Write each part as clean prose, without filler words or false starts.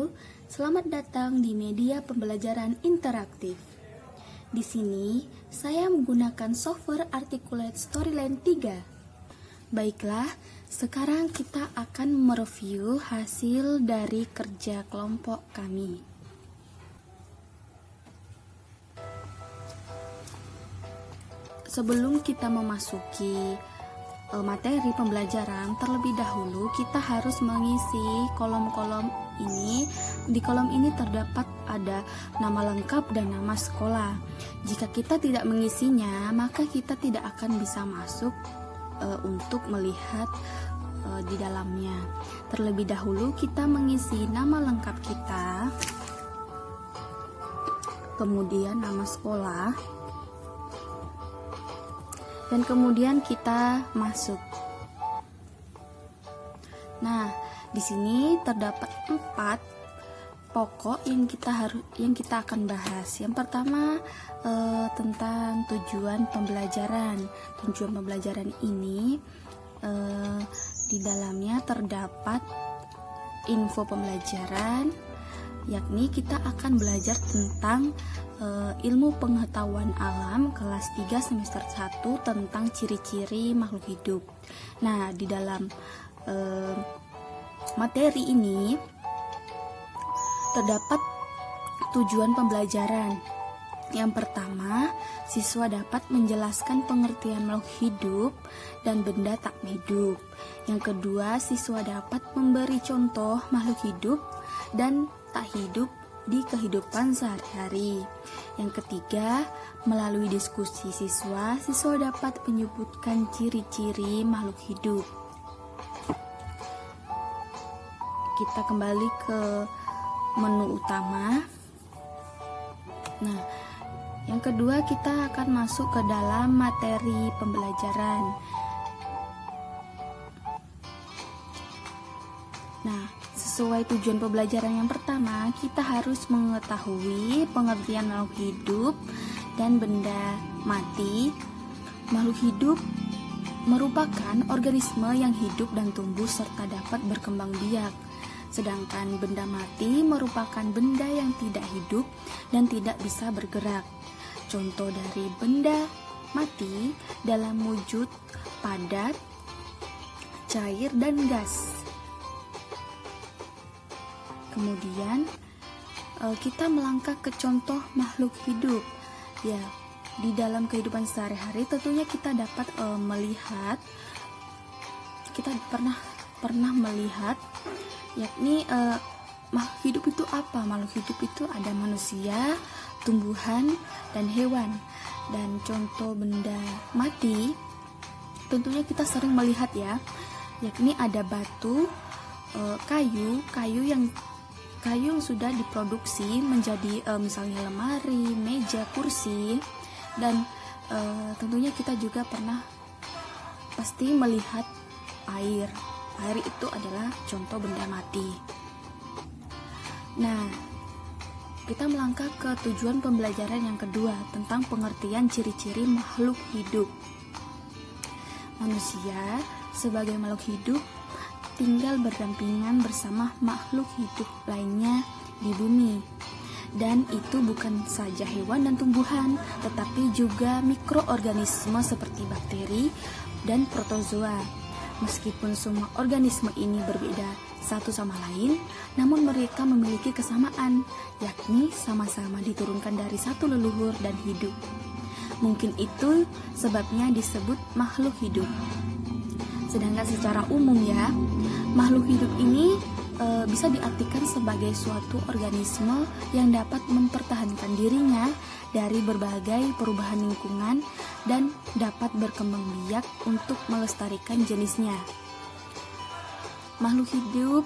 Halo, selamat datang di media pembelajaran interaktif. Di sini, saya menggunakan software Articulate Storyline 3. Baiklah, sekarang kita akan mereview hasil dari kerja kelompok kami. Sebelum kita memasuki materi pembelajaran, terlebih dahulu kita harus mengisi kolom-kolom ini. Di kolom ini terdapat ada nama lengkap dan nama sekolah. Jika kita tidak mengisinya, maka kita tidak akan bisa masuk untuk melihat di dalamnya. Terlebih dahulu kita mengisi nama lengkap kita, kemudian nama sekolah, dan kemudian kita masuk. Nah, di sini terdapat 4 pokok yang kita akan bahas. Yang pertama tentang tujuan pembelajaran. Tujuan pembelajaran ini di dalamnya terdapat info pembelajaran, yakni kita akan belajar tentang ilmu pengetahuan alam kelas 3 semester 1 tentang ciri-ciri makhluk hidup. Nah, di dalam materi ini terdapat tujuan pembelajaran. Yang pertama, siswa dapat menjelaskan pengertian makhluk hidup dan benda tak hidup. Yang kedua, siswa dapat memberi contoh makhluk hidup dan tak hidup di kehidupan sehari-hari. Yang ketiga, melalui diskusi siswa dapat menyebutkan ciri-ciri makhluk hidup. Kita kembali ke menu utama. Nah, yang kedua kita akan masuk ke dalam materi pembelajaran. Nah, sesuai tujuan pembelajaran yang pertama, kita harus mengetahui pengertian makhluk hidup dan benda mati. Makhluk hidup merupakan organisme yang hidup dan tumbuh serta dapat berkembang biak. Sedangkan benda mati merupakan benda yang tidak hidup dan tidak bisa bergerak. Contoh dari benda mati dalam wujud padat, cair, dan gas. Kemudian kita melangkah ke contoh makhluk hidup. Ya, di dalam kehidupan sehari-hari tentunya kita dapat melihat, kita pernah melihat, yakni makhluk hidup itu apa? Makhluk hidup itu ada manusia, tumbuhan, dan hewan. Dan contoh benda mati tentunya kita sering melihat ya, yakni ada batu, kayu yang sudah diproduksi menjadi misalnya lemari, meja, kursi, dan tentunya kita juga pasti melihat air. Air itu adalah contoh benda mati. Nah, kita melangkah ke tujuan pembelajaran yang kedua tentang pengertian ciri-ciri makhluk hidup. Manusia sebagai makhluk hidup tinggal berdampingan bersama makhluk hidup lainnya di bumi. Dan itu bukan saja hewan dan tumbuhan, tetapi juga mikroorganisme seperti bakteri dan protozoa. Meskipun semua organisme ini berbeda satu sama lain, namun mereka memiliki kesamaan, yakni sama-sama diturunkan dari satu leluhur dan hidup. Mungkin itu sebabnya disebut makhluk hidup. Sedangkan secara umum ya, makhluk hidup ini bisa diartikan sebagai suatu organisme yang dapat mempertahankan dirinya dari berbagai perubahan lingkungan dan dapat berkembang biak untuk melestarikan jenisnya. Makhluk hidup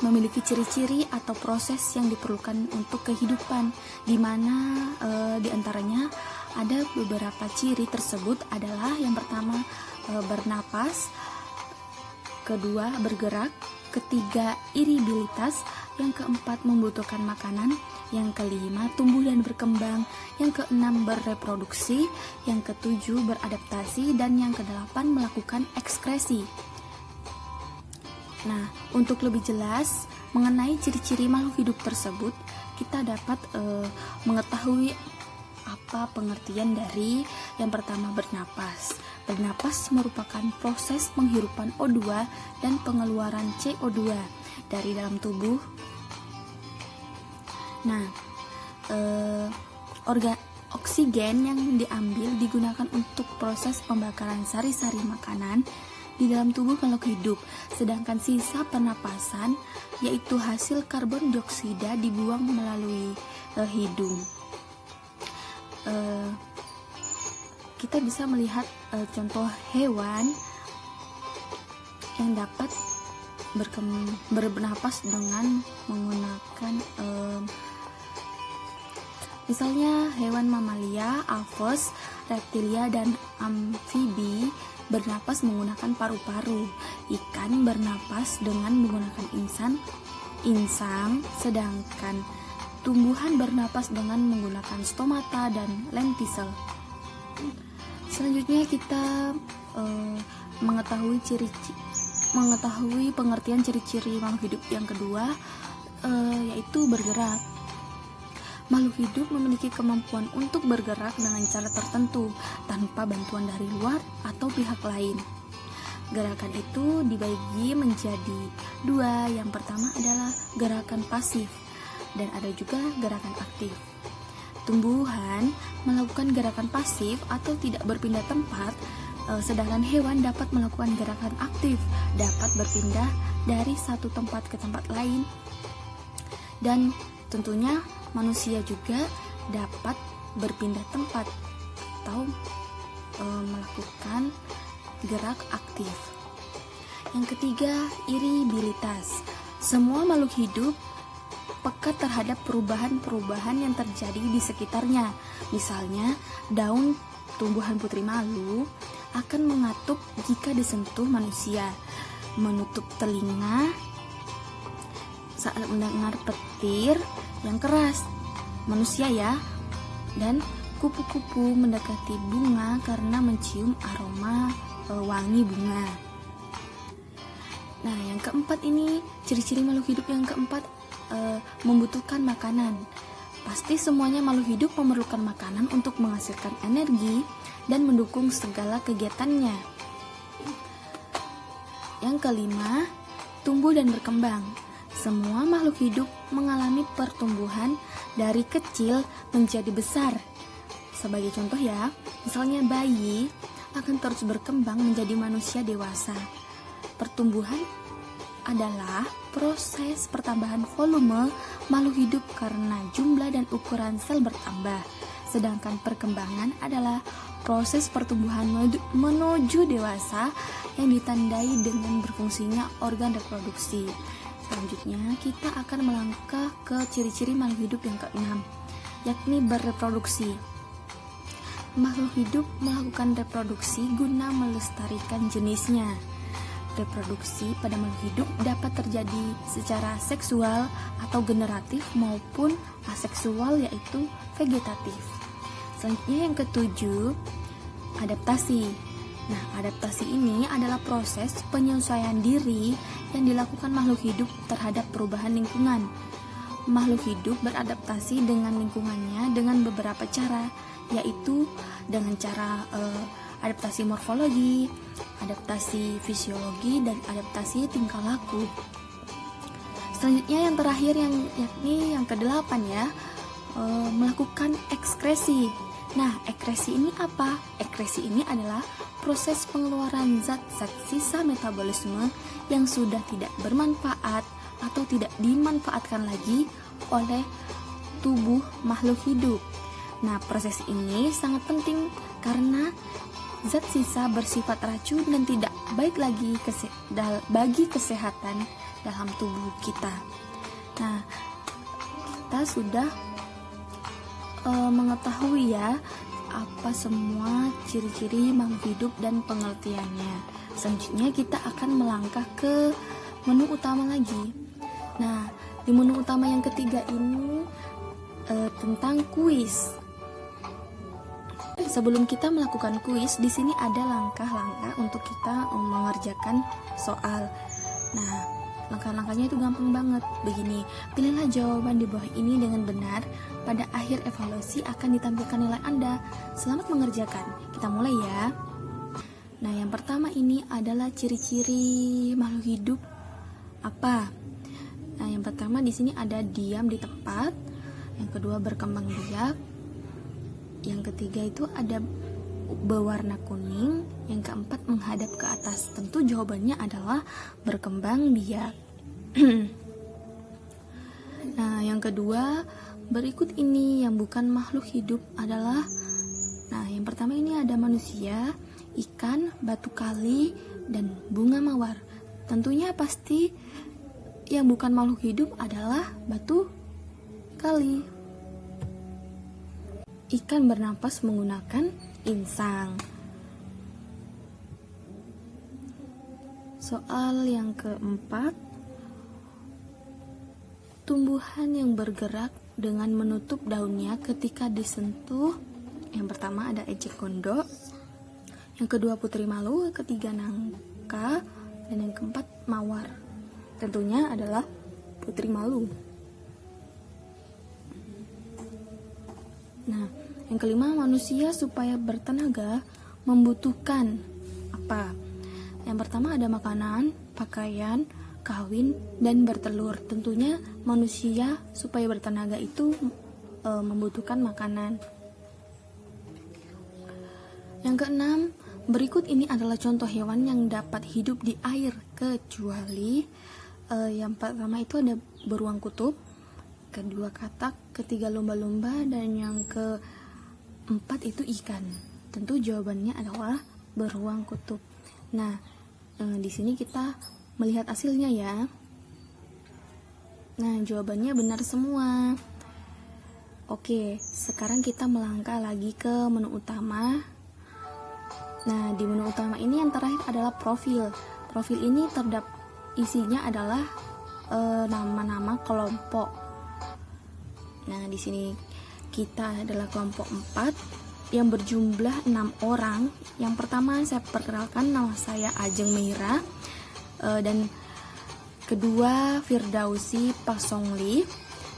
memiliki ciri-ciri atau proses yang diperlukan untuk kehidupan, di mana di antaranya ada beberapa ciri tersebut adalah yang pertama bernapas, kedua bergerak, ketiga iribilitas, yang keempat membutuhkan makanan, yang kelima tumbuh dan berkembang, yang keenam bereproduksi, yang ketujuh beradaptasi, dan yang kedelapan melakukan ekskresi. Nah, untuk lebih jelas mengenai ciri-ciri makhluk hidup tersebut, kita dapat mengetahui apa pengertian dari yang pertama bernapas. Bernapas merupakan proses penghirupan O2 dan pengeluaran CO2 dari dalam tubuh. Nah, oksigen yang diambil digunakan untuk proses pembakaran sari-sari makanan di dalam tubuh makhluk hidup, sedangkan sisa pernapasan yaitu hasil karbon dioksida dibuang melalui hidung. Kita bisa melihat contoh hewan yang dapat bernapas dengan menggunakan misalnya hewan mamalia, aves, reptilia, dan amfibi bernapas menggunakan paru-paru. Ikan bernapas dengan menggunakan insang, sedangkan tumbuhan bernapas dengan menggunakan stomata dan lentisel. Selanjutnya kita mengetahui pengertian ciri-ciri makhluk hidup yang kedua, yaitu bergerak. Makhluk hidup memiliki kemampuan untuk bergerak dengan cara tertentu tanpa bantuan dari luar atau pihak lain. Gerakan itu dibagi menjadi dua. Yang pertama adalah gerakan pasif dan ada juga gerakan aktif. Tumbuhan melakukan gerakan pasif atau tidak berpindah tempat, sedangkan hewan dapat melakukan gerakan aktif, dapat berpindah dari satu tempat ke tempat lain. Dan tentunya manusia juga dapat berpindah tempat atau melakukan gerak aktif. Yang ketiga, iribilitas. Semua makhluk hidup peka terhadap perubahan-perubahan yang terjadi di sekitarnya. Misalnya, daun tumbuhan putri malu akan mengatup jika disentuh manusia, menutup telinga saat mendengar petir yang keras manusia ya, dan kupu-kupu mendekati bunga karena mencium aroma wangi bunga. Nah, yang keempat ini ciri-ciri makhluk hidup yang keempat, membutuhkan makanan. Pasti semuanya makhluk hidup memerlukan makanan untuk menghasilkan energi dan mendukung segala kegiatannya. Yang kelima, tumbuh dan berkembang. Semua makhluk hidup mengalami pertumbuhan dari kecil menjadi besar. Sebagai contoh ya, misalnya bayi akan terus berkembang menjadi manusia dewasa. Pertumbuhan adalah proses pertambahan volume makhluk hidup karena jumlah dan ukuran sel bertambah. Sedangkan perkembangan adalah proses pertumbuhan menuju dewasa yang ditandai dengan berfungsinya organ reproduksi. Selanjutnya kita akan melangkah ke ciri-ciri makhluk hidup yang keenam, yakni bereproduksi. Makhluk hidup melakukan reproduksi guna melestarikan jenisnya. Reproduksi pada makhluk hidup dapat terjadi secara seksual atau generatif maupun aseksual, yaitu vegetatif. Selanjutnya yang ketujuh, adaptasi. Nah, adaptasi ini adalah proses penyesuaian diri yang dilakukan makhluk hidup terhadap perubahan lingkungan. Makhluk hidup beradaptasi dengan lingkungannya dengan beberapa cara, yaitu dengan cara adaptasi morfologi, adaptasi fisiologi, dan adaptasi tingkah laku. Selanjutnya yang terakhir yakni yang kedelapan ya, melakukan ekskresi. Nah, ekskresi ini apa? Ekskresi ini adalah proses pengeluaran zat-zat sisa metabolisme yang sudah tidak bermanfaat atau tidak dimanfaatkan lagi oleh tubuh makhluk hidup. Nah, proses ini sangat penting karena zat sisa bersifat racun dan tidak baik lagi bagi kesehatan dalam tubuh kita. Nah, kita sudah mengetahui ya apa semua ciri-ciri makhluk hidup dan pengertiannya. Selanjutnya kita akan melangkah ke menu utama lagi. Nah, di menu utama yang ketiga ini tentang kuis. Sebelum kita melakukan kuis, di sini ada langkah-langkah untuk kita mengerjakan soal. Nah, Langkah-langkahnya itu gampang banget. Begini, pilihlah jawaban di bawah ini dengan benar. Pada akhir evaluasi akan ditampilkan nilai Anda. Selamat mengerjakan. Kita mulai ya. Nah, yang pertama ini adalah ciri-ciri makhluk hidup apa? Nah, yang pertama di sini ada diam di tempat. Yang kedua berkembang biak. Yang ketiga itu ada berwarna kuning. Yang keempat menghadap ke atas. Tentu jawabannya adalah berkembang biak. Nah, yang kedua berikut ini yang bukan makhluk hidup adalah, nah yang pertama ini ada manusia, ikan, batu kali, dan bunga mawar. Tentunya pasti yang bukan makhluk hidup adalah batu kali. Ikan bernapas menggunakan insang. Soal yang keempat, tumbuhan yang bergerak dengan menutup daunnya ketika disentuh. Yang pertama ada ejek gondok, yang kedua putri malu, ketiga nangka, dan yang keempat mawar. Tentunya adalah putri malu. Nah, yang kelima, manusia supaya bertenaga membutuhkan apa? Yang pertama ada makanan, pakaian, kawin, dan bertelur. Tentunya manusia supaya bertenaga itu membutuhkan makanan. Yang keenam, berikut ini adalah contoh hewan yang dapat hidup di air kecuali yang pertama itu ada beruang kutub, kedua katak, ketiga lumba-lumba, dan yang keempat itu ikan. Tentu jawabannya adalah beruang kutub. Nah, di sini kita melihat hasilnya ya. Nah, jawabannya benar semua. Oke, sekarang kita melangkah lagi ke menu utama. Nah, di menu utama ini yang terakhir adalah profil. Profil ini isinya adalah nama-nama kelompok. Nah, di sini kita adalah kelompok 4 yang berjumlah 6 orang. Yang pertama saya perkenalkan, nama saya Ajeng Meira, dan kedua Firdausi Pasongli,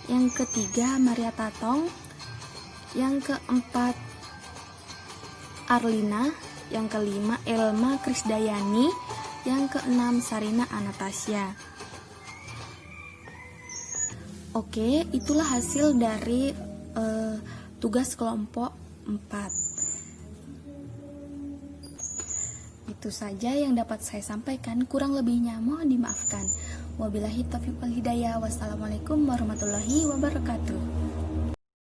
yang ketiga Maria Tatong, yang keempat Arlina, yang kelima Elma Krisdayani, yang keenam Sarina Anastasia. Oke, itulah hasil dari tugas kelompok 4. Itu saja yang dapat saya sampaikan, kurang lebihnya mohon dimaafkan. Wabillahi taufiq wal hidayah. Wassalamualaikum warahmatullahi wabarakatuh.